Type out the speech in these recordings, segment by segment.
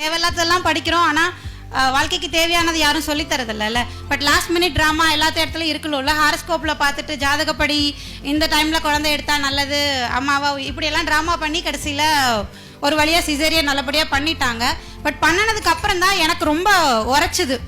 தேவையில்லாததெல்லாம் படிக்கிறோம், ஆனால் வாழ்க்கைக்கு தேவையானது யாரும் சொல்லித்தரதில்ல. பட் லாஸ்ட் மினிட் ட்ராமா எல்லாத்த இடத்துலையும் இருக்கணும்ல. ஹாரஸ்கோப்பில் பார்த்துட்டு ஜாதகப்படி இந்த டைமில் குழந்தை எடுத்தால் நல்லது அம்மாவா இப்படியெல்லாம் ட்ராமா பண்ணி கடைசியில் ஒரு வழியாக சிசேரியன் நல்லபடியாக பண்ணிட்டாங்க. பட் பண்ணினதுக்கு அப்புறம் தான் எனக்கு ரொம்ப உரைச்சிது.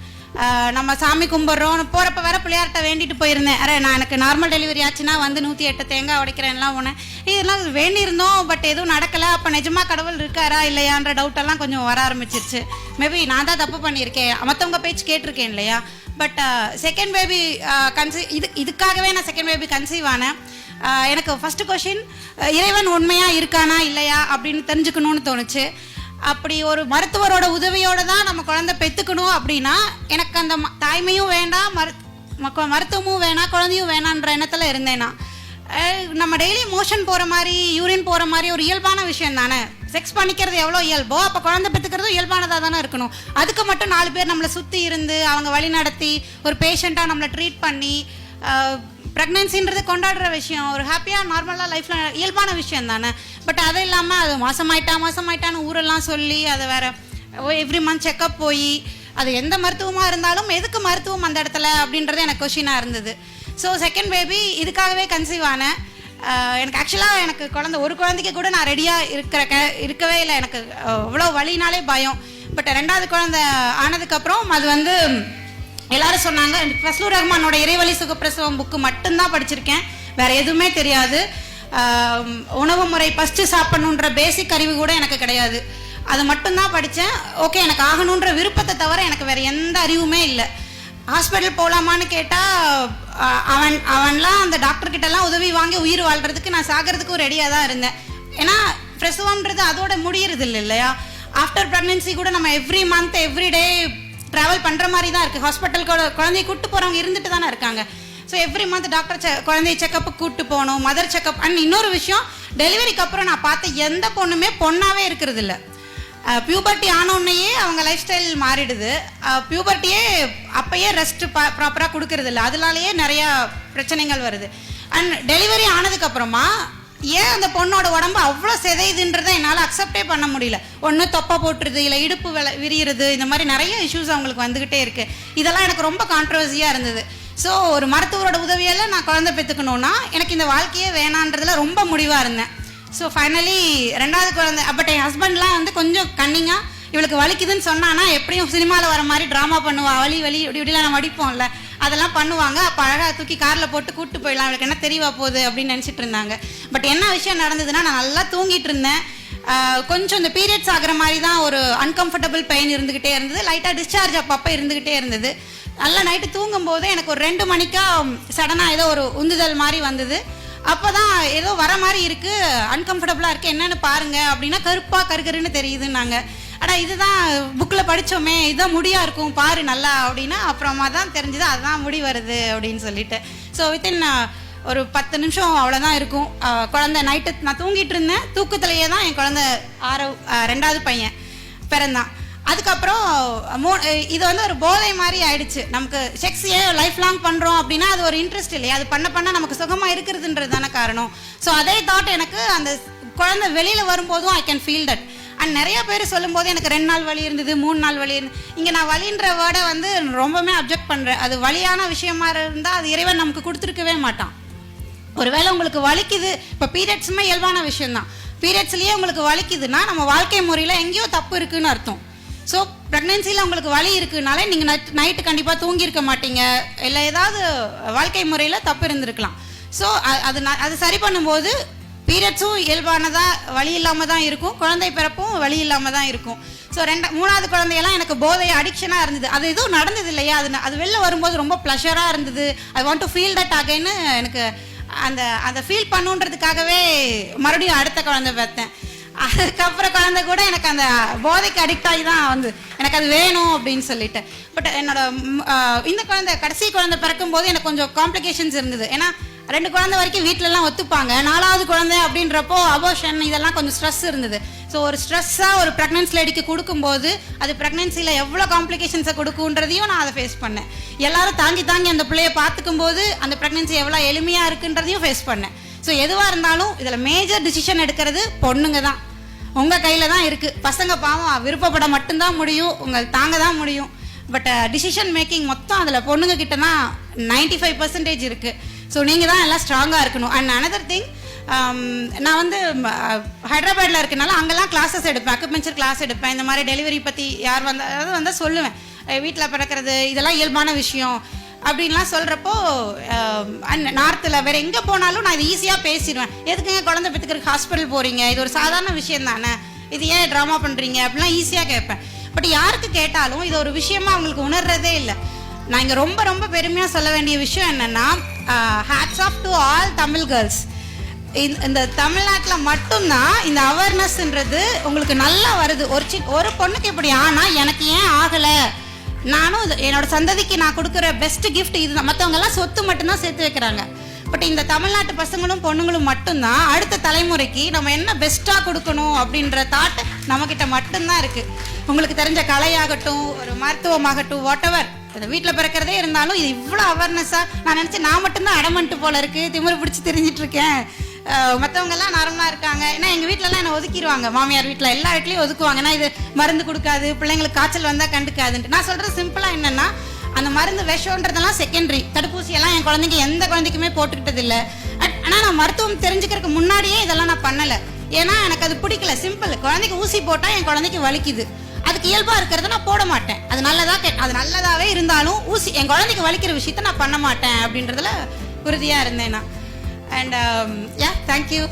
நம்ம சாமி கும்பிட்றோம், போகிறப்ப வேற பிள்ளையார்கிட்ட வேண்டிட்டு போயிருந்தேன். நான் எனக்கு நார்மல் டெலிவரி ஆச்சுன்னா வந்து 108 தேங்காய் உடைக்கிறேன்லாம் ஒன்று இதெல்லாம் வேண்டியிருந்தோம். பட் எதுவும் நடக்கலை. அப்போ நிஜமாக கடவுள் இருக்காரா இல்லையான்ற டவுட்டெல்லாம் கொஞ்சம் வர ஆரம்பிச்சிருச்சு. மேபி நான் தான் தப்பு பண்ணியிருக்கேன், மற்றவங்க பேச்சு கேட்டிருக்கேன் இல்லையா. பட் செகண்ட் பேபி இதுக்காகவே நான் செகண்ட் பேபி கன்சீவ் ஆனேன். எனக்கு ஃபஸ்ட்டு கொஷின், இறைவன் உண்மையாக இருக்கானா இல்லையா அப்படின்னு தெரிஞ்சுக்கணும்னு தோணுச்சு. அப்படி ஒரு மருத்துவரோட உதவியோடு தான் நம்ம குழந்தை பெற்றுக்கணும் அப்படின்னா எனக்கு அந்த தாய்மையும் வேண்டாம், மருத்துவமும் வேணாம், குழந்தையும் வேணான்ற எண்ணத்தில் இருந்தேன் நான். நம்ம டெய்லி மோஷன் போகிற மாதிரி, யூரின் போகிற மாதிரி ஒரு இயல்பான விஷயம் தானே. செக்ஸ் பண்ணிக்கிறது எவ்வளோ இயல்போ அப்போ குழந்தை பெற்றுக்கிறதும் இயல்பானதாக தானே இருக்கணும். அதுக்கு மட்டும் 4 பேர் நம்மளை சுற்றி இருந்து அவங்க வழி நடத்தி ஒரு பேஷண்ட்டாக நம்மளை ட்ரீட் பண்ணி ப்ரெக்னென்சின்றது கொண்டாடுற விஷயம், ஒரு ஹாப்பியாக நார்மலாக லைஃப்பில் இயல்பான விஷயம் தானே. பட் அது இல்லாமல் அது மாதமாயிட்டான்னு ஊரெல்லாம் சொல்லி அதை வேறு எவ்ரி மந்த் செக்கப் போய் அது எந்த மருத்துவமாக இருந்தாலும் எதுக்கு மருத்துவம் அந்த இடத்துல அப்படின்றது எனக்கு கொஷினாக இருந்தது. ஸோ செகண்ட் பேபி இதுக்காகவே கன்சீவ் ஆனேன். எனக்கு ஆக்சுவலாக எனக்கு ஒரு குழந்தைக்கு கூட நான் ரெடியாக இருக்கவே இல்லை. எனக்கு அவ்வளோ வலினாலே பயம். பட் 2வது குழந்தை ஆனதுக்கப்புறம் அது வந்து எல்லாரும் சொன்னாங்க. ஃபஸ்லூர் ரஹ்மானோட இறைவழி சுகப்பிரசவம் புக்கு மட்டும்தான் படிச்சிருக்கேன், வேறு எதுவுமே தெரியாது. உணவு முறை ஃபஸ்ட்டு சாப்பிடணுன்ற பேசிக் அறிவு கூட எனக்கு கிடையாது. அது மட்டும்தான் படித்தேன். ஓகே, எனக்கு ஆகணுன்ற விருப்பத்தை தவிர எனக்கு வேறு எந்த அறிவுமே இல்லை. ஹாஸ்பிட்டல் போகலாமான்னு கேட்டால் அவன்லாம் அந்த டாக்டர்கிட்டலாம் உதவி வாங்கி உயிர் வாழ்கிறதுக்கு நான் சாகிறதுக்கும் ரெடியாக தான் இருந்தேன். ஏன்னா பிரசவம்ன்றது அதோட முடியறது இல்லையா. ஆஃப்டர் ப்ரெக்னென்சி கூட நம்ம every month every day travel பண்ணுற மாதிரி தான் இருக்குது. ஹாஸ்பிட்டலுக்கு குழந்தைய கூப்பிட்டு போகிறவங்க இருந்துட்டு தானே இருக்காங்க. ஸோ எவ்ரி மந்த் டாக்டர் குழந்தைய செக்கப்பு கூப்பிட்டு போகணும், மதர் செக்கப். அண்ட் இன்னொரு விஷயம், டெலிவரிக்கு அப்புறம் நான் பார்த்த எந்த பொண்ணுமே பொண்ணாகவே இருக்கிறது இல்லை. பியூபர்ட்டி ஆனோடனேயே அவங்க லைஃப் ஸ்டைல் மாறிடுது. பியூபர்ட்டியே அப்பயே ரெஸ்ட் ப்ராப்பராக கொடுக்கறது இல்லை, அதனாலேயே நிறையா பிரச்சனைகள் வருது. அண்ட் டெலிவரி ஆனதுக்கப்புறமா ஏன் அந்த பொண்ணோட உடம்பு அவ்வளோ சிதையுதுன்றதை என்னால் அக்செப்டே பண்ண முடியல. ஒன்று தொப்பை போட்டுருது, இல்லை இடுப்பு விரியிறது, இந்த மாதிரி நிறைய இஷ்யூஸ் அவங்களுக்கு வந்துக்கிட்டே இருக்குது. இதெல்லாம் எனக்கு ரொம்ப கான்ட்ரவர்சியாக இருந்தது. ஸோ ஒரு மருத்துவரோட உதவியால் நான் குழந்தை பெற்றுக்கணுன்னா எனக்கு இந்த வாழ்க்கையே வேணான்றதுல ரொம்ப முடிவாக இருந்தேன். ஸோ ஃபைனலி 2வது குழந்தை. பட் என் ஹஸ்பண்ட்லாம் வந்து கொஞ்சம் கன்னிங்காக, இவளுக்கு வலிக்குதுன்னு சொன்னான்னா எப்படியும் சினிமாவில் வர மாதிரி ட்ராமா பண்ணுவா, வலி இப்படிலாம் நம்ம அடிப்போம்ல, அதெல்லாம் பண்ணுவாங்க. அப்போ அழகாக தூக்கி காரில் போட்டு கூப்பிட்டு போயிடலாம், அவளுக்கு என்ன தெரியவா போகுது அப்படின்னு நினச்சிட்டு இருந்தாங்க. பட் என்ன விஷயம் நடந்ததுன்னா, நான் நல்லா தூங்கிட்டு இருந்தேன். கொஞ்சம் இந்த பீரியட்ஸ் ஆகிற மாதிரி தான் ஒரு அன்கம்ஃபர்டபுள் பெயின் இருந்துக்கிட்டே இருந்தது. லைட்டாக டிஸ்சார்ஜ் அப்பப்போ இருந்துக்கிட்டே இருந்தது. நல்லா நைட்டு தூங்கும்போது எனக்கு ஒரு 2 மணிக்கா சடனாக ஏதோ ஒரு உந்துதல் மாதிரி வந்தது. அப்போ தான் ஏதோ வர மாதிரி இருக்குது, அன்கம்ஃபர்டபுளாக இருக்குது, என்னென்னு பாருங்கள் அப்படின்னா கருப்பாக கருகருன்னு தெரியுதுன்னாங்க. ஆனால் இதுதான் புக்கில் படித்தோமே, இதுதான் முடியாக இருக்கும் பாரு நல்லா அப்படின்னா அப்புறமா தான் தெரிஞ்சுது அதுதான் முடி வருது அப்படின்னு சொல்லிட்டு. ஸோ வித்தின் ஒரு 10 நிமிஷம் அவ்வளோதான் இருக்கும். குழந்தை நைட்டு நான் தூங்கிட்டு இருந்தேன், தூக்கத்திலேயே தான் என் குழந்தை 2வது பையன் பிறந்தான். அதுக்கப்புறம் இது வந்து ஒரு போதை மாதிரி ஆயிடுச்சு. நமக்கு செக்ஸ் ஏன் லைஃப் லாங் பண்ணுறோம் அப்படின்னா அது ஒரு இன்ட்ரெஸ்ட் இல்லையா, அது பண்ண நமக்கு சுகமாக இருக்கிறதுன்றது தானே காரணம். ஸோ அதே தாட் எனக்கு அந்த குழந்தை வெளியில் வரும்போதும் I can feel that. And நிறைய பேர் சொல்லும்போது எனக்கு 2 நாள் வலி இருந்தது, 3 நாள் வலி இருந்தது. இங்கே நான் வலின்ற வேர்டை வந்து ரொம்பவுமே அப்ஜெக்ட் பண்ணுறேன். அது வலியான விஷயமா இருந்தால் அது இறைவன் நமக்கு கொடுத்துருக்கவே மாட்டான். ஒருவேளை உங்களுக்கு வலிக்குது, இப்போ பீரியட்ஸுமே இயல்பான விஷயம்தான், பீரியட்ஸ்லேயே உங்களுக்கு வலிக்குதுன்னா நம்ம வாழ்க்கை முறையில் எங்கேயோ தப்பு இருக்குதுன்னு அர்த்தம். ஸோ ப்ரெக்னென்சியில் உங்களுக்கு வலி இருக்குதுனாலே நீங்கள் நைட்டு கண்டிப்பாக தூங்கியிருக்க மாட்டீங்க, இல்லை ஏதாவது வாழ்க்கை முறையில் தப்பு இருந்திருக்கலாம். ஸோ அது சரி பண்ணும்போது பீரியட்ஸும் இயல்பானதாக வலி இல்லாமல் தான் இருக்கும், குழந்தை பிறப்பும் வலி இல்லாமல் தான் இருக்கும். ஸோ 3வது குழந்தையெல்லாம் எனக்கு போதை அடிக்ஷனாக இருந்தது. அது எதுவும் நடந்தது இல்லையா, அது வெளில வரும்போது ரொம்ப ப்ளஷராக இருந்தது. I want to feel that அகைன்னு எனக்கு அந்த ஃபீல் பண்ணுன்றதுக்காகவே மறுபடியும் அடுத்த குழந்தை பார்த்தேன். அதுக்கப்புறம் குழந்தை கூட எனக்கு அந்த போதைக்கு அடிக்ட் ஆகி தான் வந்து எனக்கு அது வேணும் அப்படின்னு சொல்லிட்டு. பட் என்னோட இந்த குழந்தை கடைசி குழந்தை பிறக்கும்போது எனக்கு கொஞ்சம் காம்ப்ளிகேஷன்ஸ் இருந்தது. ஏன்னா 2 குழந்தை வரைக்கும் வீட்டிலலாம் ஒத்துப்பாங்க, 4வது குழந்தை அப்படின்றப்போ அபோர்ஷன் இதெல்லாம் கொஞ்சம் ஸ்ட்ரெஸ் இருந்தது. ஸோ ஒரு ஸ்ட்ரெஸ்ஸாக ஒரு ப்ரெக்னென்சி லேடிக்கு கொடுக்கும்போது அது ப்ரெக்னென்சியில் எவ்வளோ காம்ப்ளிகேஷன்ஸை கொடுக்குன்றதையும் நான் அதை ஃபேஸ் பண்ணேன். எல்லாரும் தாங்கி அந்த பிள்ளையை பார்த்துக்கும் போது அந்த ப்ரெக்னென்சி எவ்வளோ எளிமையாக இருக்குன்றதையும் ஃபேஸ் பண்ணேன். ஸோ எதுவாக இருந்தாலும் இதில் மேஜர் டிசிஷன் எடுக்கிறது பொண்ணுங்க தான். உங்கள் கையில் தான் இருக்குது. பசங்க பாவம் விருப்பப்பட மட்டும்தான் முடியும், உங்கள் தாங்க தான் முடியும். பட் டிசிஷன் மேக்கிங் மொத்தம் அதில் பொண்ணுங்க கிட்ட தான் 95% இருக்குது. ஸோ நீங்கள் தான் எல்லாம் ஸ்ட்ராங்காக இருக்கணும். அண்ட் அனதர் திங், நான் வந்து ஹைதராபாத்தில் இருக்கனால அங்கெல்லாம் கிளாஸஸ் எடுப்பேன், அக்குபஞ்சர் கிளாஸ் எடுப்பேன். இந்த மாதிரி டெலிவரி பற்றி யார் வந்தால் சொல்லுவேன், வீட்டில் பிறக்கிறது இதெல்லாம் இயல்பான விஷயம் அப்படின்லாம் சொல்கிறப்போ, நார்த்தில் வேறு எங்கே போனாலும் நான் இது ஈஸியாக பேசிடுவேன். எதுக்குங்க குழந்தை பெற்றுக்கிறதுக்கு ஹாஸ்பிட்டல் போகிறீங்க, இது ஒரு சாதாரண விஷயம் தானே, இது ஏன் ட்ராமா பண்ணுறீங்க அப்படிலாம் ஈஸியாக கேட்பேன். பட் யாருக்கு கேட்டாலும் இது ஒரு விஷயமா அவங்களுக்கு உணர்றதே இல்லை. நான் இங்கே ரொம்ப ரொம்ப பெருமையாக சொல்ல வேண்டிய விஷயம் என்னென்னா, hats off to all Tamil girls. இந்த தமிழ்நாட்டில் மட்டும்தான் இந்த அவேர்னஸ்ன்றது உங்களுக்கு நல்லா வருது. ஒரு பொண்ணுக்கு இப்படி ஆனால் எனக்கு ஏன் ஆகலை, நானும் என்னோட சந்ததிக்கு நான் கொடுக்குற பெஸ்ட் கிஃப்ட் இது. மற்றவங்கெல்லாம் சொத்து மட்டும்தான் சேர்த்து வைக்கிறாங்க. பட் இந்த தமிழ்நாட்டு பசங்களும் பொண்ணுங்களும் மட்டும்தான் அடுத்த தலைமுறைக்கு நம்ம என்ன பெஸ்ட்டாக கொடுக்கணும் அப்படின்ற தாட் நம்மக்கிட்ட மட்டும்தான் இருக்குது. உங்களுக்கு தெரிஞ்ச கலையாகட்டும், ஒரு மருத்துவமாகட்டும், வாட் எவர், வீட்டில் பிறக்கிறதே இருந்தாலும் இது இவ்வளோ அவேர்னஸாக நான் நினச்சேன். நான் மட்டும்தான் அடமன்ட்டு போல இருக்குது, திமிரு பிடிச்சி தெரிஞ்சிட்டு இருக்கேன், மற்றவங்கெல்லாம் நார்மலாக இருக்காங்க. ஏன்னா எங்கள் வீட்டிலலாம் என்னை ஒதுக்கிடுவாங்க, மாமியார் வீட்டில் எல்லா வீட்லேயும் ஒதுக்குவாங்க. ஏன்னா இது மருந்து கொடுக்காது, பிள்ளைங்களுக்கு காய்ச்சல் வந்தால் கண்டுக்காதுன்ட்டு. நான் சொல்கிறது சிம்பிளாக என்னென்னா, அந்த மருந்து விஷன்றதெல்லாம் செகண்டரி. தடுப்பூசியெல்லாம் என் குழந்தைங்க எந்த குழந்தைக்குமே போட்டுக்கிட்டது இல்லை. ஆனால் நான் மருத்துவம் தெரிஞ்சுக்கிறதுக்கு முன்னாடியே இதெல்லாம் நான் பண்ணலை. ஏன்னா எனக்கு அது பிடிக்கல. சிம்பிள், குழந்தைக்கு ஊசி போட்டால் என் குழந்தைக்கு வலிக்குது, அதுக்கு இயல்பாக இருக்கிறத நான் போட மாட்டேன். அது நல்லதாகவே இருந்தாலும் ஊசி என் குழந்தைக்கு வலிக்கிற விஷயத்த நான் பண்ண மாட்டேன் அப்படின்றதுல உறுதியாக இருந்தேன் நான். And yeah, thank you.